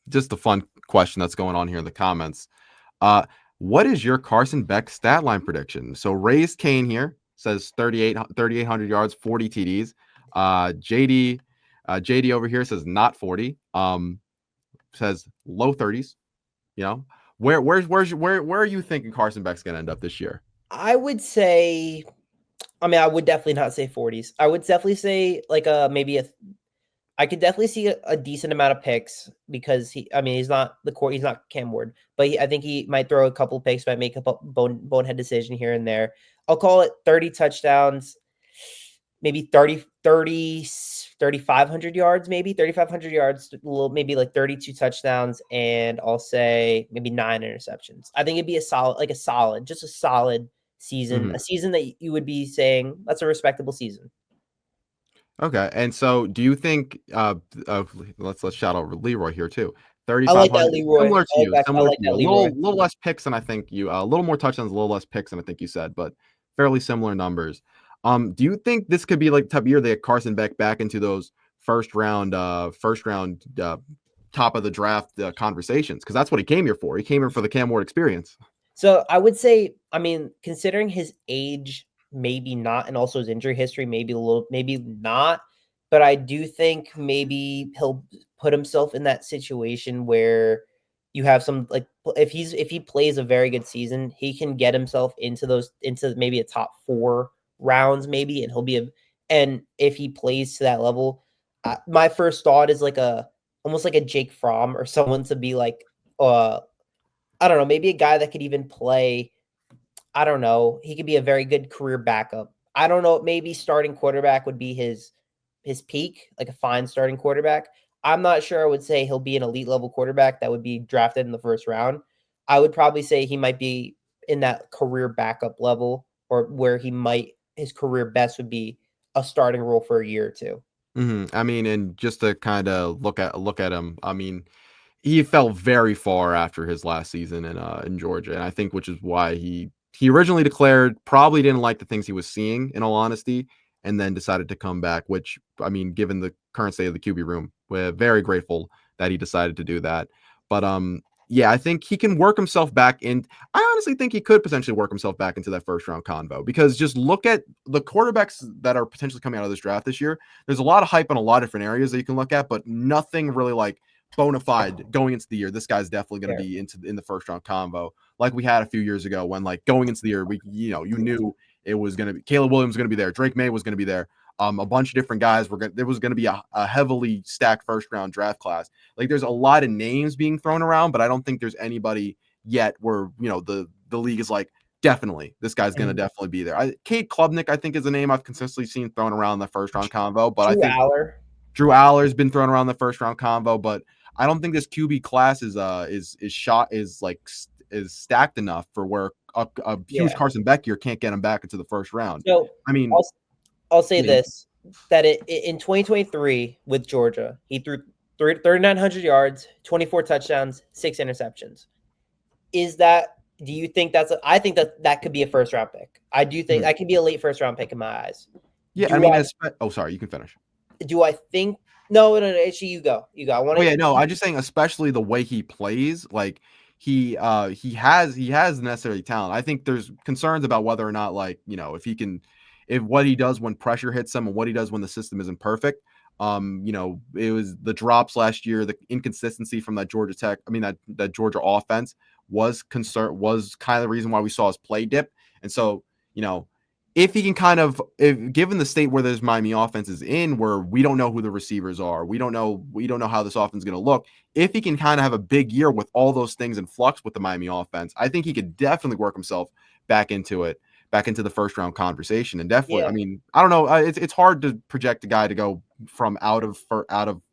Just a fun question that's going on here in the comments. Uh, what is your Carson Beck stat line prediction? So Raised Kane here says 3,800 yards, 40 TDs. JD JD over here says not 40. Says low 30s. You know, where are you thinking Carson Beck's gonna end up this year? I would say, I mean, I would definitely not say 40s. I would definitely say like maybe I could definitely see a decent amount of picks because he's not he's not Cam Ward, but I think he might throw a couple picks, might make a bonehead decision here and there. I'll call it 30 touchdowns, maybe 3,500 yards, maybe 3,500 yards, maybe like 32 touchdowns, and I'll say maybe 9 interceptions. I think it'd be just a solid season, Mm-hmm. a season that you would be saying that's a respectable season. Okay, and so do you think let's shout out Leroy here too. I like that 3,500, Leroy. similar to you, I like a that Leroy. little less picks than I think you, a little more touchdowns, a little less picks than I think you said, but fairly similar numbers. Do you think this could be like type of year they get Carson Beck back into those first round top of the draft conversations? Because that's what he came here for. He came here for the Cam Ward experience. So I would say, I mean, considering his age, maybe not, and also his injury history, maybe not. But I do think maybe he'll put himself in that situation where you have some like if he plays a very good season, he can get himself into maybe a top 4 rounds, maybe, and and if he plays to that level, my first thought is like almost like a Jake Fromm or someone to be like I don't know, maybe a guy that could even play. I don't know. He could be a very good career backup. I don't know. Maybe starting quarterback would be his peak, like a fine starting quarterback. I'm not sure. I would say he'll be an elite level quarterback that would be drafted in the first round. I would probably say he might be in that career backup level, or where his career best would be a starting role for a year or two. I mean, and just to kind of look at him, I mean, he fell very far after his last season in Georgia, and I think which is why he originally declared probably didn't like the things he was seeing, in all honesty, and then decided to come back. Which I mean, given the current state of the QB room, we're very grateful that he decided to do that. But yeah, I think he can work himself back in. I honestly think he could potentially work himself back into that first round convo because just look at the quarterbacks that are potentially coming out of this draft this year. There's a lot of hype in a lot of different areas that you can look at, but nothing really like bona fide going into the year. This guy's definitely going to be in the first round convo, like we had a few years ago when like going into the year, you knew it was going to be Caleb Williams was going to be there, Drake May was going to be there. A bunch of different guys there was going to be a heavily stacked first round draft class. Like there's a lot of names being thrown around, but I don't think there's anybody yet where the league is like definitely this guy's going to definitely be there. Cade Klubnik I think is a name I've consistently seen thrown around the first round convo, but I think Drew Aller's been thrown around the first round convo, but I don't think this QB class is stacked enough for where a huge Carson Beck year can't get him back into the first round. So I mean, I'll say this, that in 2023 with Georgia, he threw 3,900 yards, 24 touchdowns, 6 interceptions. Do you think I think that could be a first round pick. I do think that could be a late first round pick in my eyes. Yeah, I mean, sorry, you can finish. Do I think no, actually you go. I want to. Oh yeah, no, I'm just saying, especially the way he plays, like he has necessary talent. I think there's concerns about whether or not, like, if what he does when pressure hits him and what he does when the system isn't perfect. It was the drops last year, the inconsistency from that Georgia Tech. I mean, that Georgia offense was kind of the reason why we saw his play dip. And so, if he can given the state where this Miami offense is in, where we don't know who the receivers are, we don't know how this offense is going to look. If he can kind of have a big year with all those things in flux with the Miami offense, I think he could definitely work himself back into the first round conversation. And definitely, I mean, I don't know, it's hard to project a guy to go from out of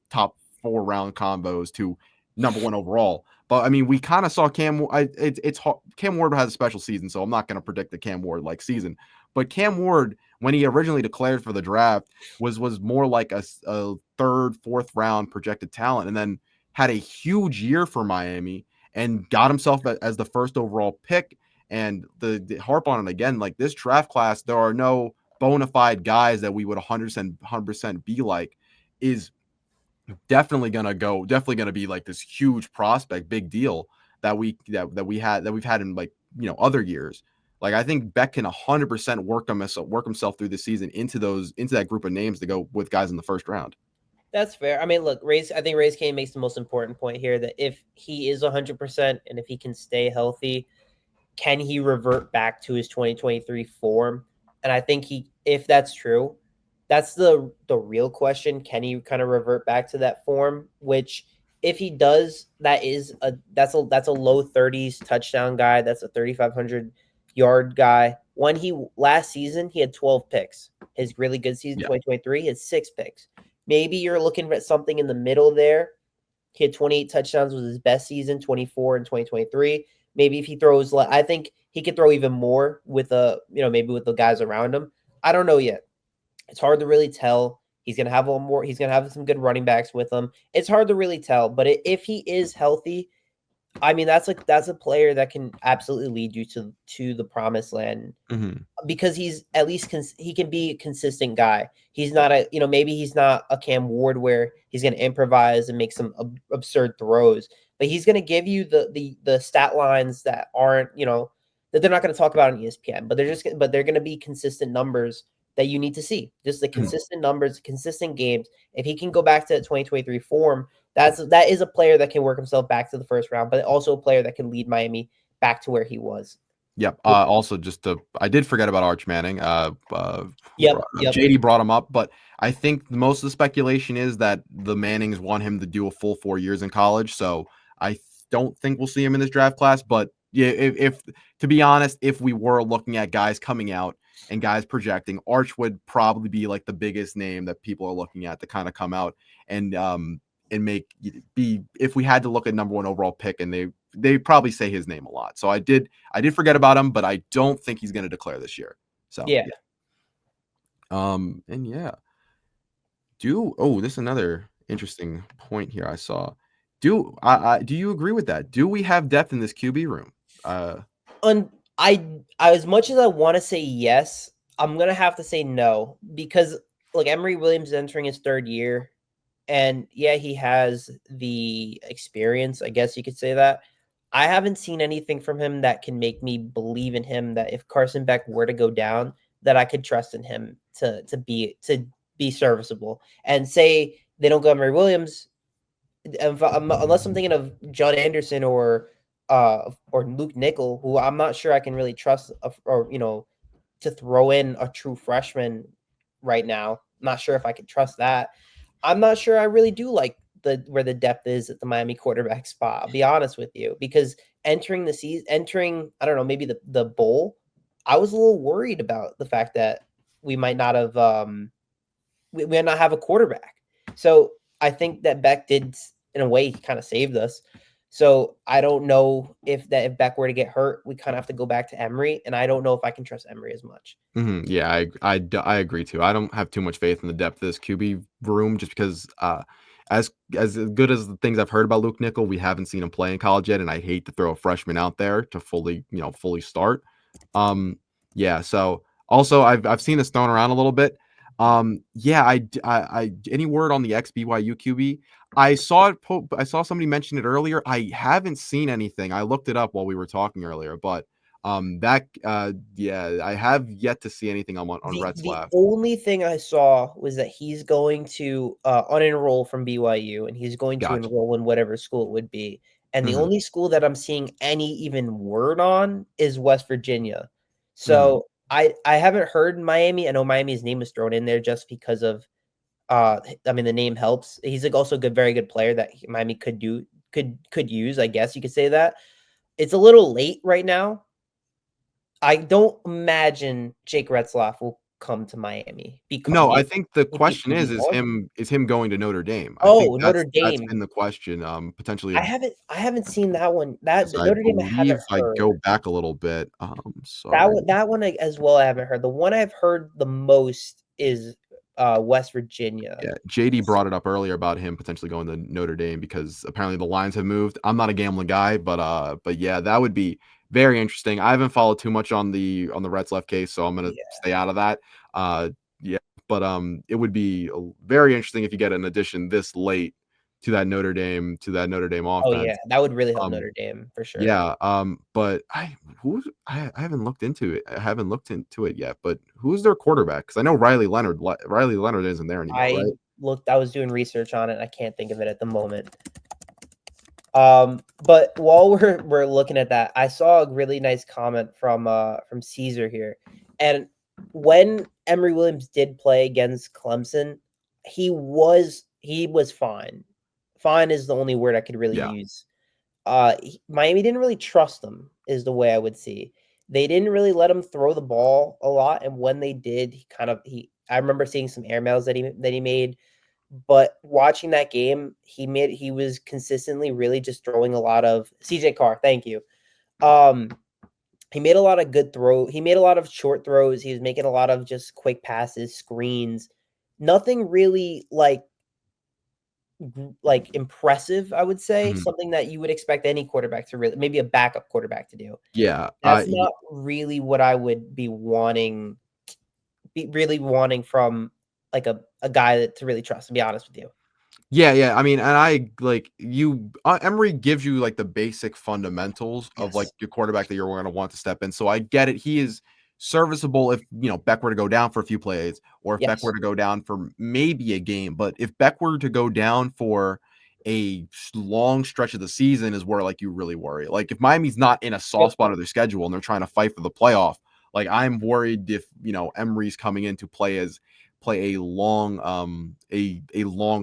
top 4 round combos to number 1 overall. But I mean, we kind of saw Cam Ward has a special season, so I'm not going to predict the Cam Ward like season. But Cam Ward, when he originally declared for the draft, was more like a 3rd, 4th round projected talent, and then had a huge year for Miami and got himself as the first overall pick. And the harp on it again, like this draft class, there are no bona fide guys that we would 100% be like. definitely gonna be like this huge prospect, big deal that we've had in like other years. Like I think Beck can 100% work himself through the season into that group of names to go with guys in the first round. That's fair. I mean, look, I think Ray's Kane makes the most important point here that if he is 100% and if he can stay healthy, can he revert back to his 2023 form? And I think if that's true, that's the real question. Can he kind of revert back to that form? Which, if he does, that's a low 30s touchdown guy. That's a 3,500 yard guy. When he last season, he had 12 picks. His really good season, Yeah. 2023, he had 6 picks. Maybe you're looking at something in the middle there. He had 28 touchdowns was his best season, 24 in 2023. Maybe if he throws, I think he could throw even more with maybe with the guys around him. I don't know yet. It's hard to really tell. He's gonna have a little more. He's gonna have some good running backs with him. It's hard to really tell. But if he is healthy, I mean that's a player that can absolutely lead you to the promised land Mm-hmm. because he's at least he can be a consistent guy. He's not maybe he's not a Cam Ward where he's going to improvise and make some absurd throws, but he's going to give you the stat lines that aren't, that they're not going to talk about on ESPN, but they're going to be consistent numbers that you need to see. Just the Mm-hmm. consistent numbers, consistent games. If he can go back to 2023 form, that is a player that can work himself back to the first round, but also a player that can lead Miami back to where he was. Yep. Also, I did forget about Arch Manning. Yep, yep. JD brought him up, but I think most of the speculation is that the Mannings want him to do a full 4 years in college. So I don't think we'll see him in this draft class. But yeah, if to be honest, if we were looking at guys coming out and guys projecting, Arch would probably be like the biggest name that people are looking at to kind of come out and be if we had to look at number one overall pick, and they probably say his name a lot. So I did forget about him, but I don't think he's going to declare this year. So Yeah. and yeah. This is another interesting point here I saw. Do you agree with that? Do we have depth in this QB room? I as much as I want to say yes, I'm gonna have to say no because look, Emory Williams is entering his 3rd year, and yeah, he has the experience. I guess you could say that. I haven't seen anything from him that can make me believe in him that if Carson Beck were to go down, that I could trust in him to be serviceable. And say they don't go Emory Williams, unless I'm thinking of John Anderson or Luke Nickel, who I'm not sure I can really trust, or to throw in a true freshman right now. I'm not sure if I can trust that. I'm not sure I really do like where the depth is at the Miami quarterback spot. I'll be honest with you, because entering the season, I don't know, maybe the bowl, I was a little worried about the fact that we might not have we might not have a quarterback. So I think that Beck did, in a way, he kind of saved us. So I don't know if Beck were to get hurt, we kind of have to go back to Emory, and I don't know if I can trust Emory as much. Mm-hmm. Yeah, I agree too. I don't have too much faith in the depth of this QB room just because as good as the things I've heard about Luke Nickel, we haven't seen him play in college yet, and I hate to throw a freshman out there to fully start. Yeah. So also I've seen this thrown around a little bit. Yeah. Any word on the ex BYU QB? I saw somebody mention it earlier. I haven't seen anything. I looked it up while we were talking earlier, but yeah, I have yet to see anything on Rhett's The left. only thing I saw was that he's going to unenroll from BYU, and he's going to Gotcha. enroll in whatever school it would be. And the Hmm. only school that I'm seeing any even word on is West Virginia. Hmm. So I haven't heard Miami. I know Miami's name was thrown in there just because of I mean the name helps. He's like also a very good player that Miami could use. I guess you could say that. It's a little late right now. I don't imagine Jake Retzlaff will come to Miami because No, I maybe think the he'd be a question QB is one. him going to Notre Dame. I think Oh, Notre that's Dame. been the question. Potentially, I haven't seen that one. That because I Notre Dame I believe haven't I heard. go back a little bit. That Sorry. one as well I haven't heard. The one I've heard the most is West Virginia. Yeah, JD brought it up earlier about him potentially going to Notre Dame because apparently the lines have moved. I'm not a gambling guy, but yeah, that would be very interesting. I haven't followed too much on the Reds left case, so I'm gonna Yeah. stay out of that. Yeah, but it would be very interesting if you get an addition this late Notre Dame Oh yeah, offense. that would really help Um, Notre Dame for sure. yeah, but I haven't looked into it. I haven't looked into it yet. But who's their quarterback? Because I know Riley Leonard isn't there anymore, I right? looked. I was doing research on it. I can't think of it at the moment. But while we're looking at that, I saw a really nice comment from Caesar here. And when Emory Williams did play against Clemson, he was fine. Fine is the only word I could really Yeah. use. Miami didn't really trust him, is the way I would see. They didn't really let him throw the ball a lot, and when they did, he I remember seeing some airmails that he made, but watching that game, he was consistently really just throwing a lot of CJ Carr, thank you. Um, he made a lot of good throw. He made a lot of short throws. He was making a lot of just quick passes, screens. Nothing really like impressive, I would say. Mhm. Something that you would expect any quarterback to really, maybe a backup quarterback to do. Yeah. That's not really what I would be really wanting from like a guy to really trust, to be honest with you. Yeah, yeah. I mean, and I like you. Emery gives you like the basic fundamentals of like Yes. your quarterback that you're going to want to step in. So I get it. He is serviceable if Beck were to go down for a few plays, or if Beck were Yes. to go down for maybe a game. But if Beck were to go down for long stretch of the season, is where like you really worry. Like if Miami's not in a soft Yep. spot of their schedule and they're trying to fight for the playoff, like I'm worried if Emery's coming in to play a long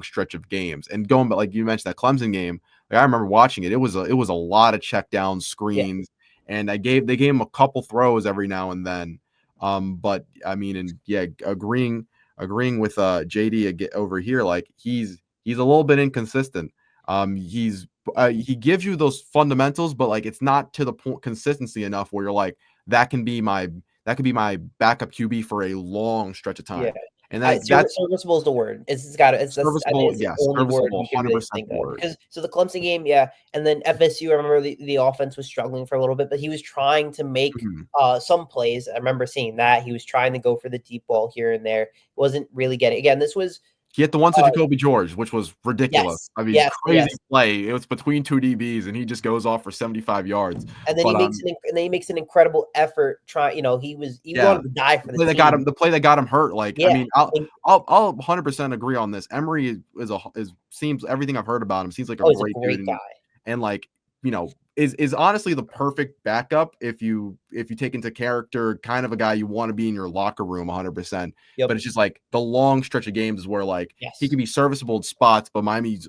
stretch of games. And going, but like you mentioned that Clemson game, like I remember watching it. It was a lot of check down Yeah. screens, and they gave him a couple throws every now and then. But I mean, and yeah, agreeing with JD over here, like he's a little bit inconsistent. He gives you those fundamentals, but like it's not to the point consistency enough where you're like that could be my backup QB for a long stretch of Yeah. time. And that's Serviceable is the word. It's got it. It's that's I think serviceable. it's the Yeah, only word serviceable, we could really 100% think the of word. because so the Clemson game, yeah, and then FSU. I remember the offense was struggling for a little bit, but he was trying to make Mhm. some plays. I remember seeing that he was trying to go for the deep ball here and there. Wasn't really getting. Again, this was He hit the one to uh Jacoby George, which was ridiculous. yes, I mean, yes, crazy yes. play. It was between two DBs, and he just goes off for 75 yards. And then But he makes an incredible effort. He yeah, wanted to die for the team. the play that got him hurt. Like, I Yeah, mean, I'll 100% agree on this. Emery is seems everything I've heard about him seems like a oh, he's a great dude, great guy. and like is honestly the perfect backup if you take into character kind of a guy you want to be in your locker room 100%. But Yep. it's just like the long stretch of games is where like he Yes. can be serviceable in spots, but Miami's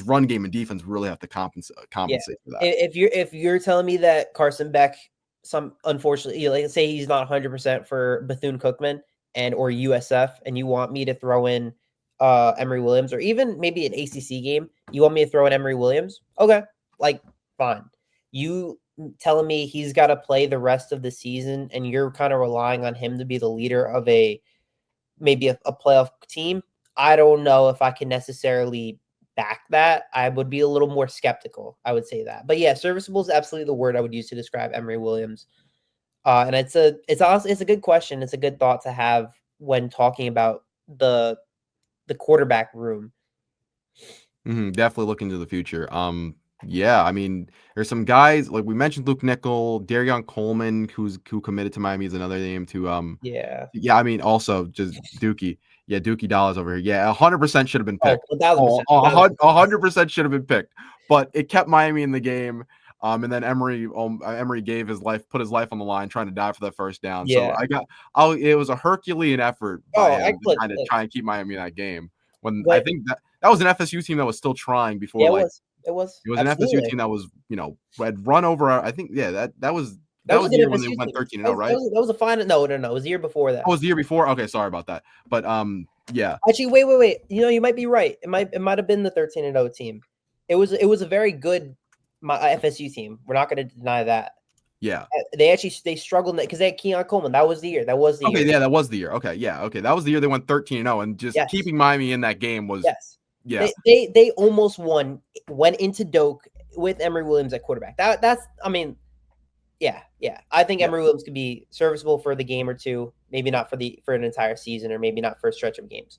run game and defense really have to Yeah. compensate for that. If you're telling me that Carson Beck, some unfortunately, like say he's not 100% for Bethune Cookman and or USF, and you want me to throw in Emory Williams, or even maybe an ACC game, you want me to throw in Emory Williams? Okay, like fine. You telling me he's got to play the rest of the season, and you're kind of relying on him to be the leader of maybe a playoff team. I don't know if I can necessarily back that. I would be a little more skeptical. I would say that. But yeah, serviceable is absolutely the word I would use to describe Emory Williams. And it's honestly it's a good question. It's a good thought to have when talking about the quarterback room. Definitely look into the future. Yeah, I mean, there's some guys like we mentioned Luke Nickel, Darion Coleman, who committed to Miami is another name to Yeah. yeah, I mean, also just Dookie. Yeah, Dookie Dollars over here. Yeah, 100% should have been Oh, picked. Oh, 1,000%. 1,000%. 100% should have been picked. But it kept Miami in the game. And then Emery put his life on the line, trying to die for that first down. So Yeah. it was a Herculean effort by Oh, him to excellent. kind of try and keep Miami in that game. When I But think that was an FSU team that was still trying before yeah, it like was. It was it was an FSU absolutely. team that was had run over. I think yeah That that was a was the good year when they FSU went team. 13 and That 0, was that right? was, that was a fine. No, no, no. It was the year before that. Oh, it was the year before? Okay, sorry about that. But, yeah. Actually, wait. You might be right. It might have been the 13-0 team. It was a very good FSU team. We're not going to deny that. Yeah. They struggled because they had Keon Coleman. That was the year. That was the Okay, year. yeah, that was the year. Okay, yeah, okay. That was the year they went 13 and 0, and just Yes, keeping Miami in that game was yes. yeah. They almost won. Went into Doak with Emory Williams at quarterback. That's I mean, yeah. I think Yeah. Emory Williams could be serviceable for the game or two. Maybe not for an entire season, or maybe not for a stretch of games.